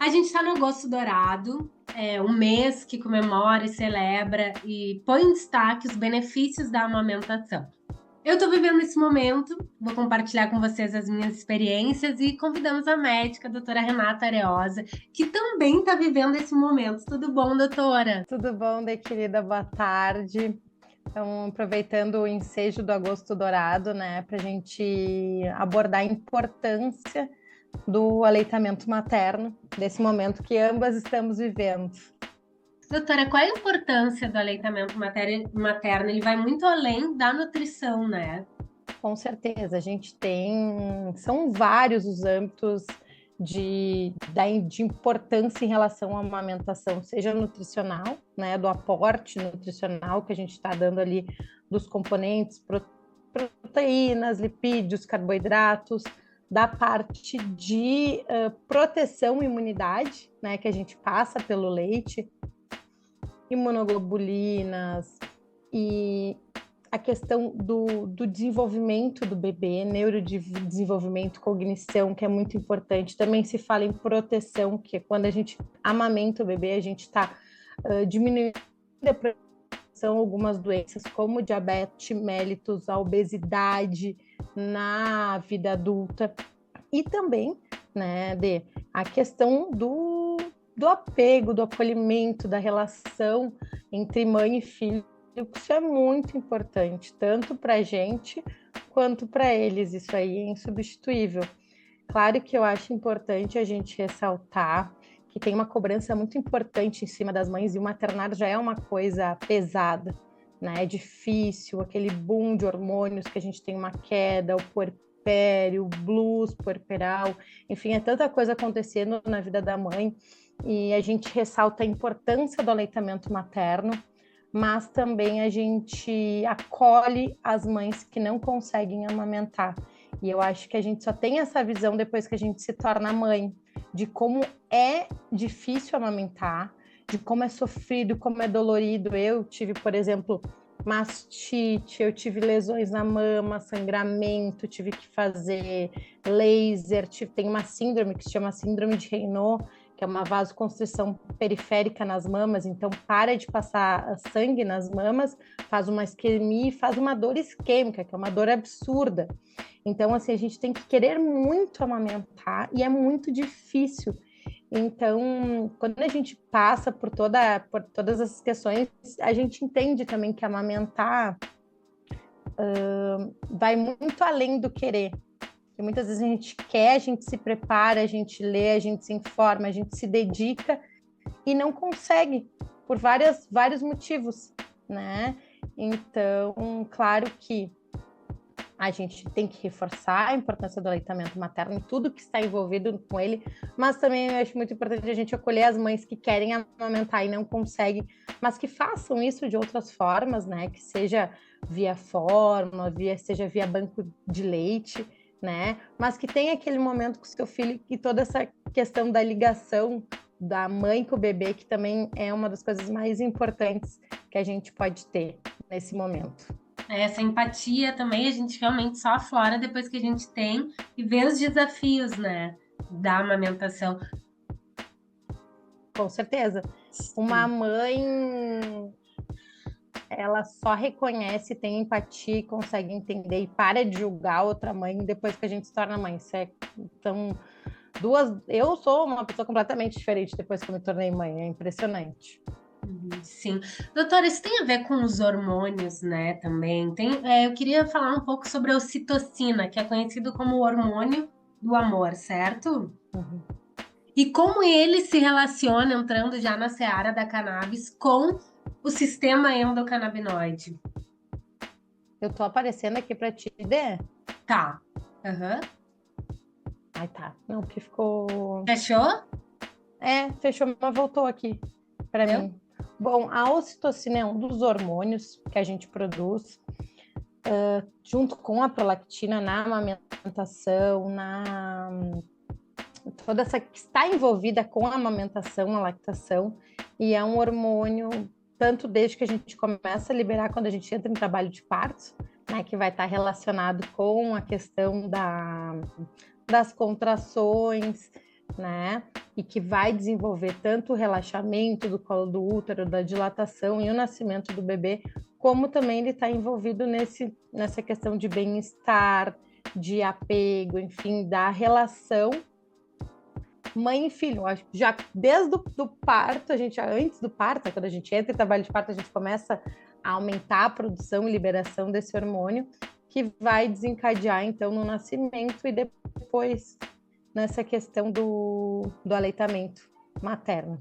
A gente está no Agosto Dourado, é um mês que comemora e celebra e põe em destaque os benefícios da amamentação. Eu estou vivendo esse momento, vou compartilhar com vocês as minhas experiências e convidamos a médica, a doutora Renata Areosa, que também está vivendo esse momento. Tudo bom, doutora? Tudo bom, Dê, querida? Boa tarde. Então, aproveitando o ensejo do Agosto Dourado, né, para a gente abordar a importância do aleitamento materno, desse momento que ambas estamos vivendo. Doutora, qual é a importância do aleitamento materno? Ele vai muito além da nutrição, né? Com certeza, a gente tem, são vários os âmbitos de importância em relação à amamentação, seja nutricional, né, do aporte nutricional que a gente está dando ali dos componentes, proteínas, lipídios, carboidratos, da parte de proteção e imunidade, né, que a gente passa pelo leite, imunoglobulinas e a questão do desenvolvimento do bebê, neurodesenvolvimento, cognição, que é muito importante. Também se fala em proteção, que é quando a gente amamenta o bebê, a gente está diminuindo a proteção, algumas doenças como diabetes mellitus, a obesidade na vida adulta. E também, né, a questão do apego, do acolhimento, da relação entre mãe e filho. Isso é muito importante, tanto para a gente quanto para eles. Isso aí é insubstituível. Claro que eu acho importante a gente ressaltar que tem uma cobrança muito importante em cima das mães, e o maternar já é uma coisa pesada, né? É difícil, aquele boom de hormônios que a gente tem uma queda, o puerpério, o blues puerperal, enfim, é tanta coisa acontecendo na vida da mãe, e a gente ressalta a importância do aleitamento materno, mas também a gente acolhe as mães que não conseguem amamentar. E eu acho que a gente só tem essa visão depois que a gente se torna mãe, de como é difícil amamentar, de como é sofrido, como é dolorido. Eu tive, por exemplo, mastite, eu tive lesões na mama, sangramento, tive que fazer laser, tem uma síndrome que se chama síndrome de Raynaud, que é uma vasoconstrição periférica nas mamas, então para de passar sangue nas mamas, faz uma isquemia e faz uma dor isquêmica, que é uma dor absurda. Então, assim, a gente tem que querer muito amamentar e é muito difícil. Então, quando a gente passa por todas essas questões, a gente entende também que amamentar vai muito além do querer. E muitas vezes a gente quer, a gente se prepara, a gente lê, a gente se informa, a gente se dedica e não consegue por vários motivos, né? Então, claro que a gente tem que reforçar a importância do aleitamento materno e tudo que está envolvido com ele, mas também eu acho muito importante a gente acolher as mães que querem amamentar e não conseguem, mas que façam isso de outras formas, né? Que seja via fórmula, seja via banco de leite, né? Mas que tenha aquele momento com o seu filho e toda essa questão da ligação da mãe com o bebê, que também é uma das coisas mais importantes que a gente pode ter nesse momento. Essa empatia também a gente realmente só aflora depois que a gente tem e vê os desafios, né, da amamentação. Com certeza. Uma Sim. mãe, ela só reconhece, tem empatia e consegue entender e para de julgar outra mãe depois que a gente se torna mãe. São duas. Eu sou uma pessoa completamente diferente depois que eu me tornei mãe. É impressionante. Sim. Doutora, isso tem a ver com os hormônios, né, também. Eu queria falar um pouco sobre a ocitocina, que é conhecido como o hormônio do amor, certo? Uhum. E como ele se relaciona, entrando já na seara da cannabis, com o sistema endocannabinoide. Eu tô aparecendo aqui para ti, Dê? Tá. Aham. Ai, tá. Não, porque ficou. Fechou? Fechou, mas voltou aqui para Deu? mim. Bom, a ocitocina é um dos hormônios que a gente produz junto com a prolactina na amamentação, toda essa que está envolvida com a amamentação, a lactação, e é um hormônio tanto desde que a gente começa a liberar quando a gente entra em trabalho de parto, né, que vai estar relacionado com a questão das contrações, né? E que vai desenvolver tanto o relaxamento do colo do útero, da dilatação e o nascimento do bebê, como também ele está envolvido nessa questão de bem-estar, de apego, enfim, da relação mãe e filho. Acho que já desde do parto, antes do parto, quando a gente entra em trabalho de parto, a gente começa a aumentar a produção e liberação desse hormônio, que vai desencadear, então, no nascimento e depois nessa questão do aleitamento materno.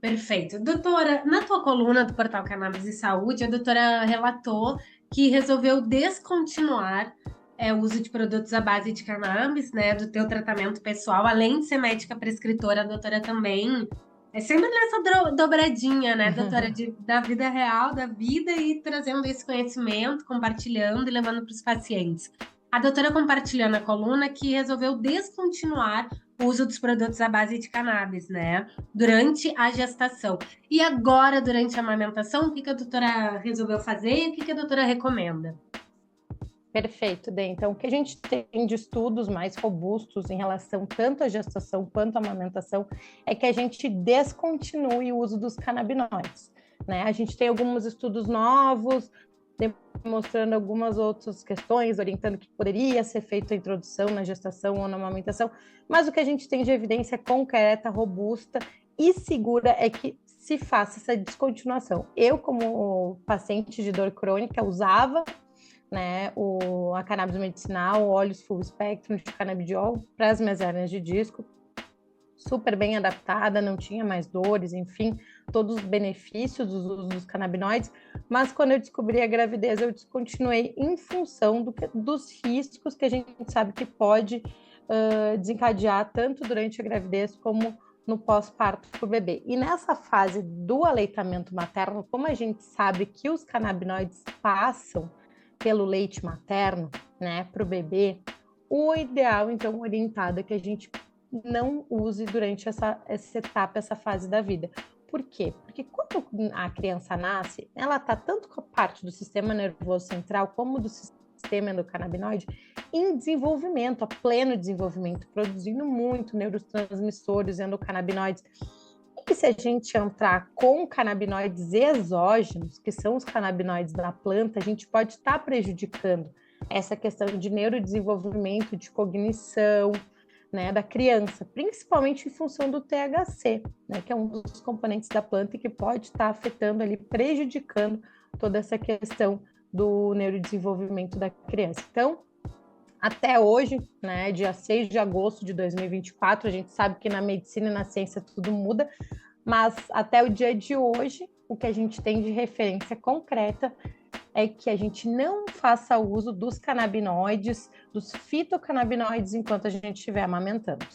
Perfeito. Doutora, na tua coluna do Portal Cannabis e Saúde, a doutora relatou que resolveu descontinuar o uso de produtos à base de cannabis, né, do teu tratamento pessoal, além de ser médica prescritora, a doutora também é sempre nessa dobradinha, né, doutora, da vida real, da vida e trazendo esse conhecimento, compartilhando e levando para os pacientes. A doutora compartilhou na coluna que resolveu descontinuar o uso dos produtos à base de cannabis, né, durante a gestação. E agora, durante a amamentação, o que a doutora resolveu fazer e o que a doutora recomenda? Perfeito, Dê. Então, o que a gente tem de estudos mais robustos em relação tanto à gestação quanto à amamentação é que a gente descontinue o uso dos canabinoides, né? A gente tem alguns estudos novos demonstrando algumas outras questões, orientando que poderia ser feita a introdução na gestação ou na amamentação, mas o que a gente tem de evidência concreta, robusta e segura é que se faça essa descontinuação. Eu, como paciente de dor crônica, usava, né, a cannabis medicinal, óleos full spectrum de canabidiol para as minhas hérnias de disco, super bem adaptada, não tinha mais dores, enfim, todos os benefícios dos usos dos canabinoides, mas quando eu descobri a gravidez, eu descontinuei em função dos riscos que a gente sabe que pode desencadear tanto durante a gravidez como no pós-parto para o bebê. E nessa fase do aleitamento materno, como a gente sabe que os canabinoides passam pelo leite materno, né, para o bebê, o ideal, então, orientado é que a gente não use durante essa etapa, essa fase da vida. Por quê? Porque quando a criança nasce, ela está tanto com a parte do sistema nervoso central como do sistema endocannabinoide em desenvolvimento, a pleno desenvolvimento, produzindo muito neurotransmissores endocannabinoides. E se a gente entrar com canabinoides exógenos, que são os canabinoides da planta, a gente pode estar prejudicando essa questão de neurodesenvolvimento, de cognição, né, da criança, principalmente em função do THC, né, que é um dos componentes da planta e que pode estar afetando ali, prejudicando toda essa questão do neurodesenvolvimento da criança. Então, até hoje, né, dia 6 de agosto de 2024, a gente sabe que na medicina e na ciência tudo muda, mas até o dia de hoje, o que a gente tem de referência concreta é que a gente não faça uso dos canabinoides, dos fitocannabinoides, enquanto a gente estiver amamentando.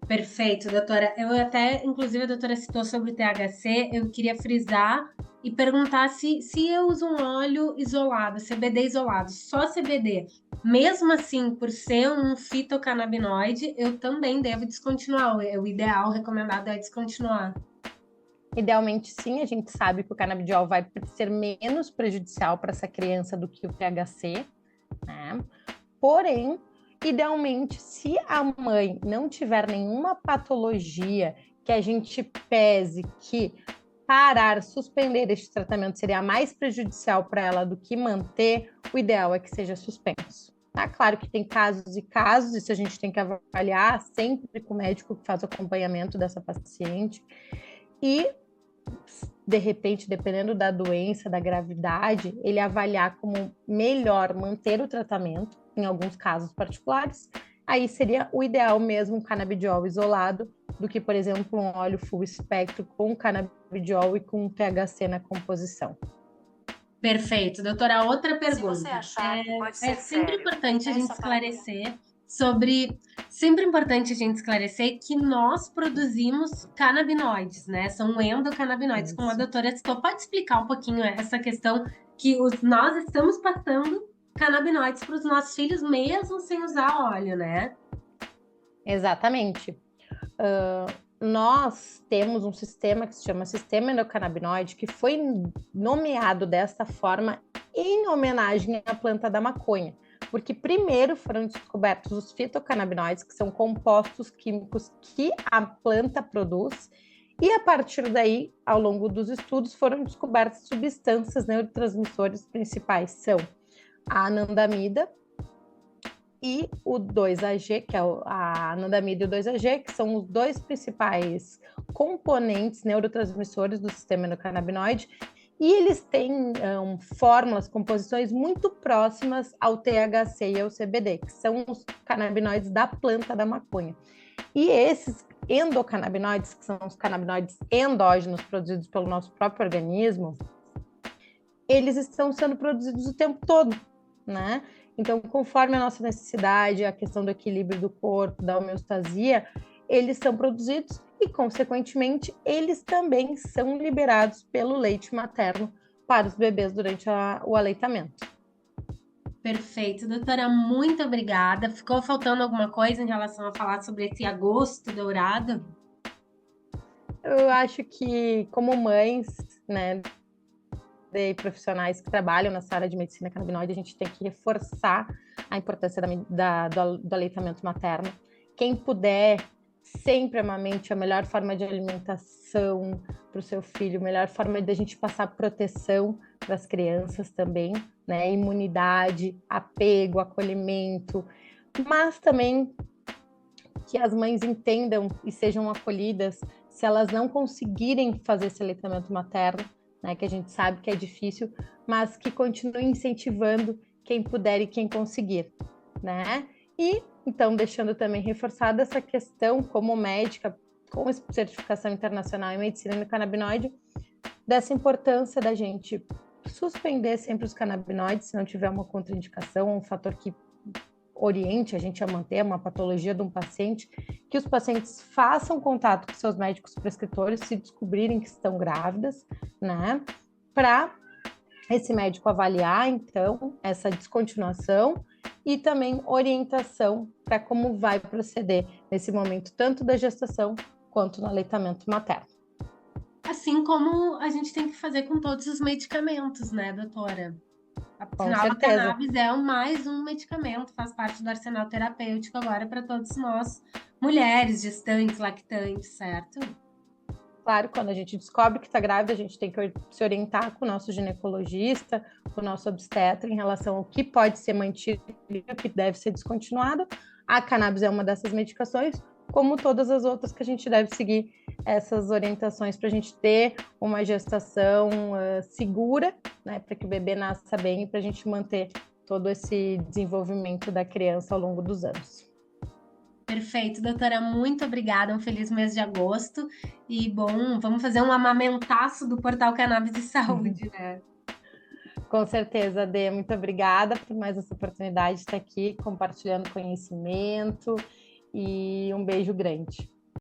Perfeito, doutora. Eu até, inclusive, a doutora citou sobre o THC, eu queria frisar e perguntar se eu uso um óleo isolado, CBD isolado, só CBD, mesmo assim, por ser um fitocannabinoide, eu também devo descontinuar. O ideal, recomendado é descontinuar. Idealmente, sim, a gente sabe que o canabidiol vai ser menos prejudicial para essa criança do que o THC, né? Porém, idealmente, se a mãe não tiver nenhuma patologia que a gente pese que suspender este tratamento seria mais prejudicial para ela do que manter, o ideal é que seja suspenso. Tá? Claro que tem casos e casos, isso a gente tem que avaliar sempre com o médico que faz o acompanhamento dessa paciente. E, de repente, dependendo da doença, da gravidade, ele avaliar como melhor manter o tratamento, em alguns casos particulares, aí seria o ideal mesmo um canabidiol isolado, do que, por exemplo, um óleo full espectro com canabidiol e com THC na composição. Perfeito. Doutora, outra pergunta. Se você achar que pode ser é sempre sério, importante a gente essa esclarecer sempre importante a gente esclarecer que nós produzimos canabinoides, né? São endocannabinoides, Isso. como a doutora citou. Pode explicar um pouquinho essa questão que nós estamos passando canabinoides para os nossos filhos, mesmo sem usar óleo, né? Exatamente. Nós temos um sistema que se chama sistema endocannabinoide, que foi nomeado desta forma em homenagem à planta da maconha. porque primeiro foram descobertos os fitocannabinoides, que são compostos químicos que a planta produz, e a partir daí, ao longo dos estudos, foram descobertas substâncias neurotransmissores principais, são a anandamida e o 2-AG, que é a anandamida e o 2-AG, que são os dois principais componentes neurotransmissores do sistema endocannabinoide, e eles têm fórmulas, composições muito próximas ao THC e ao CBD, que são os canabinoides da planta da maconha. E esses endocannabinoides, que são os canabinoides endógenos produzidos pelo nosso próprio organismo, eles estão sendo produzidos o tempo todo, né? Então, conforme a nossa necessidade, a questão do equilíbrio do corpo, da homeostasia, eles são produzidos e, consequentemente, eles também são liberados pelo leite materno para os bebês durante o aleitamento. Perfeito, doutora, muito obrigada. Ficou faltando alguma coisa em relação a falar sobre esse agosto dourado? Eu acho que, como mães, né, de profissionais que trabalham nessa área de medicina canabinoide, a gente tem que reforçar a importância do aleitamento materno. Quem puder, sempre amamente, a melhor forma de alimentação para o seu filho, a melhor forma de a gente passar proteção para as crianças também, né? Imunidade, apego, acolhimento, mas também que as mães entendam e sejam acolhidas se elas não conseguirem fazer esse aleitamento materno, né, que a gente sabe que é difícil, mas que continue incentivando quem puder e quem conseguir, né? E, então, deixando também reforçada essa questão como médica, com certificação internacional em medicina endocannabinoide, dessa importância da gente suspender sempre os canabinoides, se não tiver uma contraindicação, um fator que oriente a gente a manter uma patologia de um paciente, que os pacientes façam contato com seus médicos prescritores se descobrirem que estão grávidas, né? Para esse médico avaliar, então, essa descontinuação e também orientação para como vai proceder nesse momento, tanto da gestação quanto no aleitamento materno. Assim como a gente tem que fazer com todos os medicamentos, né, doutora? Afinal, a certeza. cannabis é mais um medicamento, faz parte do arsenal terapêutico agora para todos nós, mulheres, gestantes, lactantes, certo? Claro, quando a gente descobre que está grávida, a gente tem que se orientar com o nosso ginecologista, com o nosso obstetra em relação ao que pode ser mantido e o que deve ser descontinuado. A cannabis é uma dessas medicações, como todas as outras que a gente deve seguir essas orientações para a gente ter uma gestação segura, né, para que o bebê nasça bem e para a gente manter todo esse desenvolvimento da criança ao longo dos anos. Perfeito, doutora, muito obrigada, um feliz mês de agosto e bom, vamos fazer um amamentaço do Portal Cannabis e Saúde, né? Com certeza, Dê, muito obrigada por mais essa oportunidade de estar aqui compartilhando conhecimento e um beijo grande.